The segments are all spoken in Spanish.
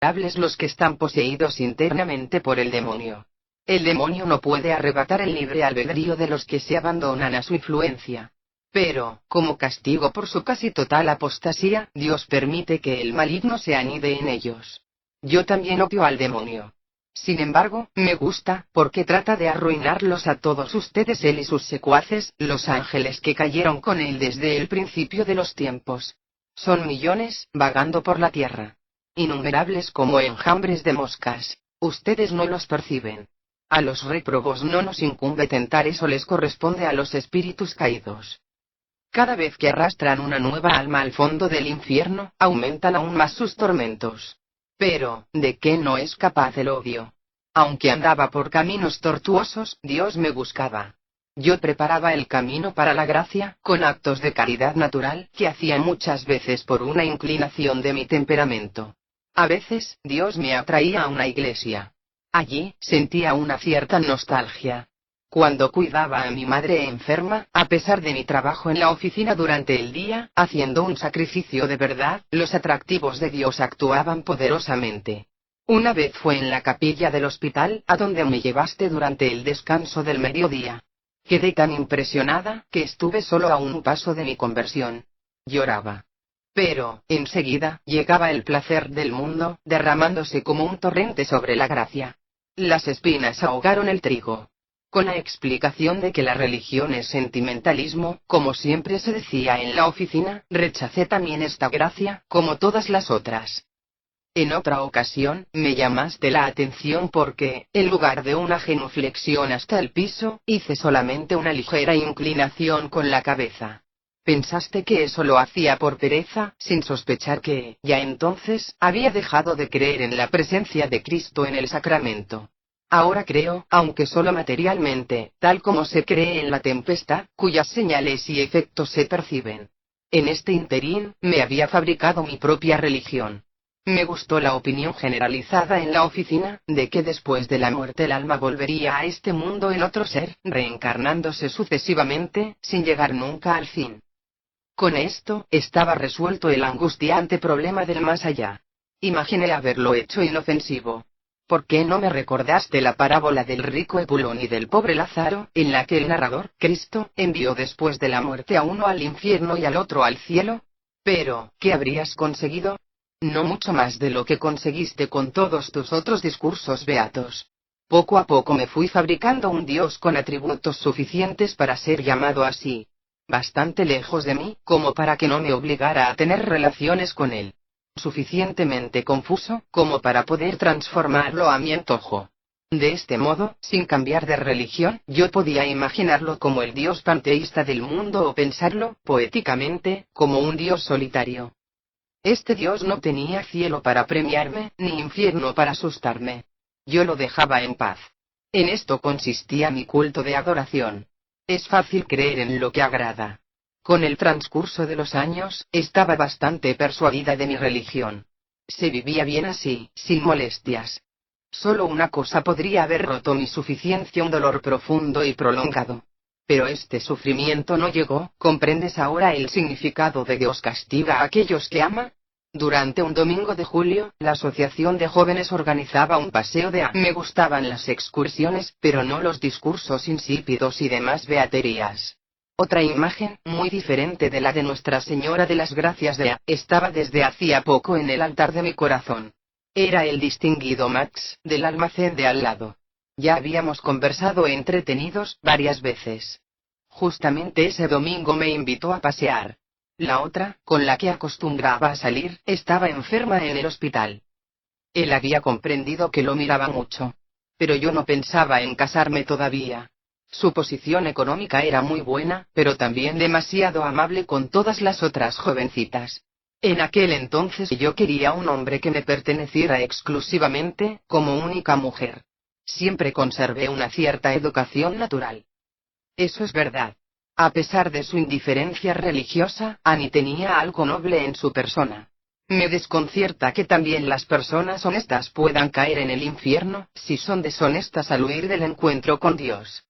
miserables los que están poseídos internamente por el demonio. El demonio no puede arrebatar el libre albedrío de los que se abandonan a su influencia. Pero, como castigo por su casi total apostasía, Dios permite que el maligno se anide en ellos. Yo también odio al demonio. Sin embargo, me gusta, porque trata de arruinarlos a todos ustedes, él y sus secuaces, los ángeles que cayeron con él desde el principio de los tiempos. Son millones, vagando por la tierra. Innumerables como enjambres de moscas. Ustedes no los perciben. A los réprobos no nos incumbe tentar, eso les corresponde a los espíritus caídos. Cada vez que arrastran una nueva alma al fondo del infierno, aumentan aún más sus tormentos. Pero, ¿de qué no es capaz el odio? Aunque andaba por caminos tortuosos, Dios me buscaba. Yo preparaba el camino para la gracia, con actos de caridad natural, que hacía muchas veces por una inclinación de mi temperamento. A veces, Dios me atraía a una iglesia. Allí, sentía una cierta nostalgia. Cuando cuidaba a mi madre enferma, a pesar de mi trabajo en la oficina durante el día, haciendo un sacrificio de verdad, los atractivos de Dios actuaban poderosamente. Una vez fue en la capilla del hospital, a donde me llevaste durante el descanso del mediodía. Quedé tan impresionada, que estuve solo a un paso de mi conversión. Lloraba. Pero, enseguida, llegaba el placer del mundo, derramándose como un torrente sobre la gracia. Las espinas ahogaron el trigo. Con la explicación de que la religión es sentimentalismo, como siempre se decía en la oficina, rechacé también esta gracia, como todas las otras. En otra ocasión, me llamaste la atención porque, en lugar de una genuflexión hasta el piso, hice solamente una ligera inclinación con la cabeza. Pensaste que eso lo hacía por pereza, sin sospechar que, ya entonces, había dejado de creer en la presencia de Cristo en el sacramento. Ahora creo, aunque solo materialmente, tal como se cree en la tempestad, cuyas señales y efectos se perciben. En este interín, me había fabricado mi propia religión. Me gustó la opinión generalizada en la oficina, de que después de la muerte el alma volvería a este mundo en otro ser, reencarnándose sucesivamente, sin llegar nunca al fin. Con esto, estaba resuelto el angustiante problema del más allá. Imaginé haberlo hecho inofensivo. ¿Por qué no me recordaste la parábola del rico Epulón y del pobre Lázaro, en la que el narrador, Cristo, envió después de la muerte a uno al infierno y al otro al cielo? Pero, ¿qué habrías conseguido? No mucho más de lo que conseguiste con todos tus otros discursos beatos. Poco a poco me fui fabricando un Dios con atributos suficientes para ser llamado así. Bastante lejos de mí, como para que no me obligara a tener relaciones con él. Suficientemente confuso, como para poder transformarlo a mi antojo. De este modo, sin cambiar de religión, yo podía imaginarlo como el Dios panteísta del mundo o pensarlo, poéticamente, como un Dios solitario. Este Dios no tenía cielo para premiarme, ni infierno para asustarme. Yo lo dejaba en paz. En esto consistía mi culto de adoración. Es fácil creer en lo que agrada. Con el transcurso de los años, estaba bastante persuadida de mi religión. Se vivía bien así, sin molestias. Solo una cosa podría haber roto mi suficiencia, un dolor profundo y prolongado. Pero este sufrimiento no llegó. ¿Comprendes ahora el significado de Dios castiga a aquellos que ama? Durante un domingo de julio, la asociación de jóvenes organizaba un paseo de Me gustaban las excursiones, pero no los discursos insípidos y demás beaterías. Otra imagen, muy diferente de la de Nuestra Señora de las Gracias de estaba desde hacía poco en el altar de mi corazón. Era el distinguido Max, del almacén de al lado. Ya habíamos conversado entretenidos varias veces. Justamente ese domingo me invitó a pasear. La otra, con la que acostumbraba a salir, estaba enferma en el hospital. Él había comprendido que lo miraba mucho. Pero yo no pensaba en casarme todavía. Su posición económica era muy buena, pero también demasiado amable con todas las otras jovencitas. En aquel entonces yo quería un hombre que me perteneciera exclusivamente, como única mujer. Siempre conservé una cierta educación natural. Eso es verdad. A pesar de su indiferencia religiosa, Annie tenía algo noble en su persona. Me desconcierta que también las personas honestas puedan caer en el infierno, si son deshonestas al huir del encuentro con Dios.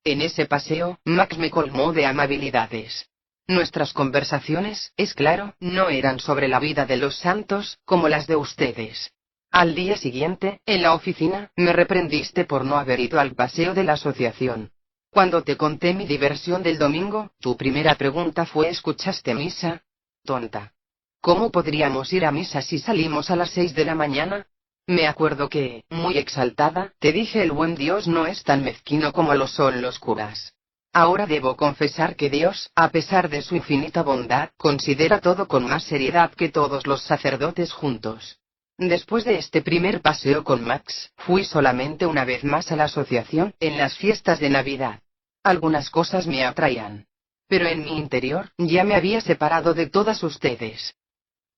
En ese paseo, Max me colmó de amabilidades. Nuestras conversaciones, es claro, no eran sobre la vida de los santos, como las de ustedes. Al día siguiente, en la oficina, me reprendiste por no haber ido al paseo de la asociación. Cuando te conté mi diversión del domingo, tu primera pregunta fue ¿escuchaste misa? Tonta. ¿Cómo podríamos ir a misa si salimos a las 6 de la mañana? Me acuerdo que, muy exaltada, te dije el buen Dios no es tan mezquino como lo son los curas. Ahora debo confesar que Dios, a pesar de su infinita bondad, considera todo con más seriedad que todos los sacerdotes juntos. Después de este primer paseo con Max, fui solamente una vez más a la asociación, en las fiestas de Navidad. Algunas cosas me atraían. Pero en mi interior, ya me había separado de todas ustedes.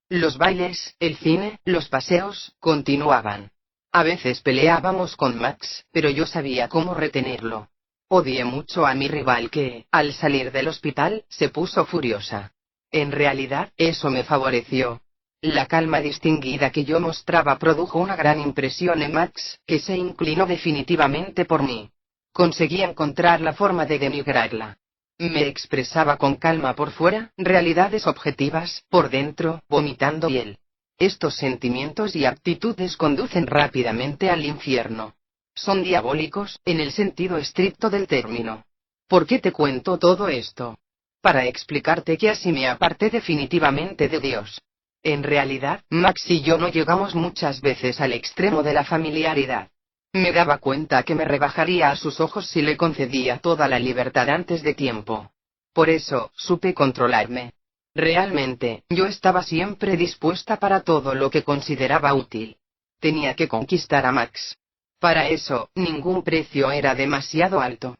Los bailes, el cine, los paseos, continuaban. A veces peleábamos con Max, pero yo sabía cómo retenerlo. Odié mucho a mi rival que, al salir del hospital, se puso furiosa. En realidad, eso me favoreció. La calma distinguida que yo mostraba produjo una gran impresión en Max, que se inclinó definitivamente por mí. Conseguí encontrar la forma de denigrarla. Me expresaba con calma por fuera, realidades objetivas, por dentro, vomitando hiel. Estos sentimientos y actitudes conducen rápidamente al infierno. Son diabólicos, en el sentido estricto del término. ¿Por qué te cuento todo esto? Para explicarte que así me aparté definitivamente de Dios. En realidad, Max y yo no llegamos muchas veces al extremo de la familiaridad. Me daba cuenta que me rebajaría a sus ojos si le concedía toda la libertad antes de tiempo. Por eso, supe controlarme. Realmente, yo estaba siempre dispuesta para todo lo que consideraba útil. Tenía que conquistar a Max. Para eso, ningún precio era demasiado alto.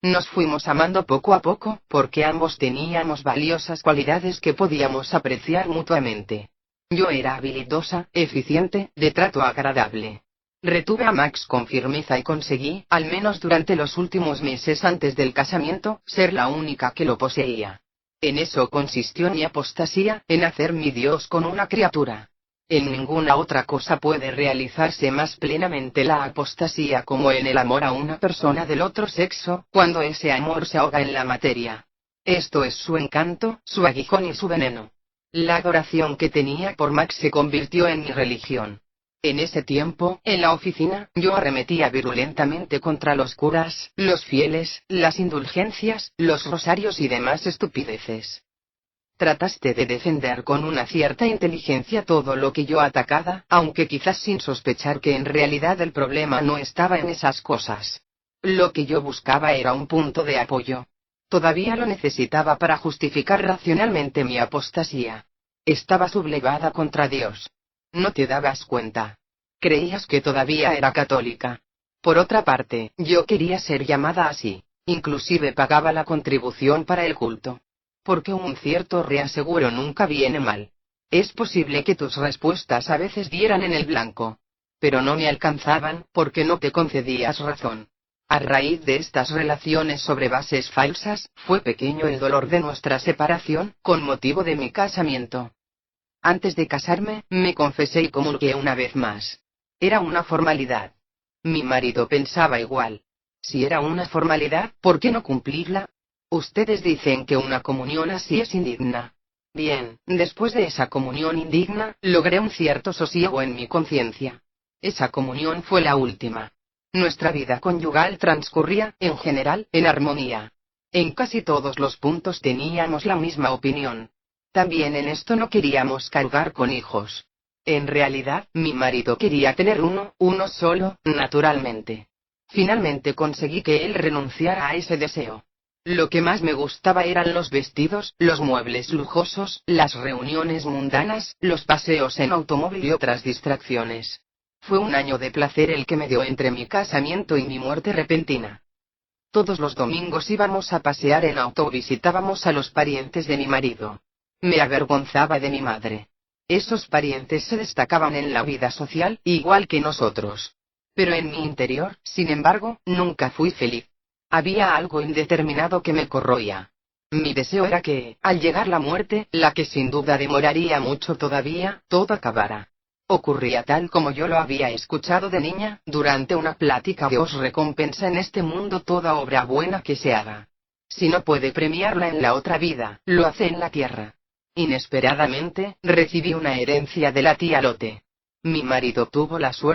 Nos fuimos amando poco a poco, porque ambos teníamos valiosas cualidades que podíamos apreciar mutuamente. Yo era habilidosa, eficiente, de trato agradable. Retuve a Max con firmeza y conseguí, al menos durante los últimos meses antes del casamiento, ser la única que lo poseía. En eso consistió mi apostasía, en hacer mi Dios con una criatura. En ninguna otra cosa puede realizarse más plenamente la apostasía como en el amor a una persona del otro sexo, cuando ese amor se ahoga en la materia. Esto es su encanto, su aguijón y su veneno. La adoración que tenía por Max se convirtió en mi religión. En ese tiempo, en la oficina, yo arremetía virulentamente contra los curas, los fieles, las indulgencias, los rosarios y demás estupideces. Trataste de defender con una cierta inteligencia todo lo que yo atacaba, aunque quizás sin sospechar que en realidad el problema no estaba en esas cosas. Lo que yo buscaba era un punto de apoyo. Todavía lo necesitaba para justificar racionalmente mi apostasía. Estaba sublevada contra Dios. No te dabas cuenta. Creías que todavía era católica. Por otra parte, yo quería ser llamada así. Inclusive pagaba la contribución para el culto. Porque un cierto reaseguro nunca viene mal. Es posible que tus respuestas a veces dieran en el blanco. Pero no me alcanzaban, porque no te concedías razón. A raíz de estas relaciones sobre bases falsas, fue pequeño el dolor de nuestra separación, con motivo de mi casamiento. Antes de casarme, me confesé y comulgué una vez más. Era una formalidad. Mi marido pensaba igual. Si era una formalidad, ¿por qué no cumplirla? Ustedes dicen que una comunión así es indigna. Bien, después de esa comunión indigna, logré un cierto sosiego en mi conciencia. Esa comunión fue la última. Nuestra vida conyugal transcurría, en general, en armonía. En casi todos los puntos teníamos la misma opinión. También en esto no queríamos cargar con hijos. En realidad, mi marido quería tener uno solo, naturalmente. Finalmente conseguí que él renunciara a ese deseo. Lo que más me gustaba eran los vestidos, los muebles lujosos, las reuniones mundanas, los paseos en automóvil y otras distracciones. Fue un año de placer el que me dio entre mi casamiento y mi muerte repentina. Todos los domingos íbamos a pasear en auto o visitábamos a los parientes de mi marido. Me avergonzaba de mi madre. Esos parientes se destacaban en la vida social, igual que nosotros. Pero en mi interior, sin embargo, nunca fui feliz. Había algo indeterminado que me corroía. Mi deseo era que, al llegar la muerte, la que sin duda demoraría mucho todavía, todo acabara. Ocurría tal como yo lo había escuchado de niña, durante una plática: Dios recompensa en este mundo toda obra buena que se haga. Si no puede premiarla en la otra vida, lo hace en la tierra. Inesperadamente, recibí una herencia de la tía Lotte. Mi marido tuvo la suerte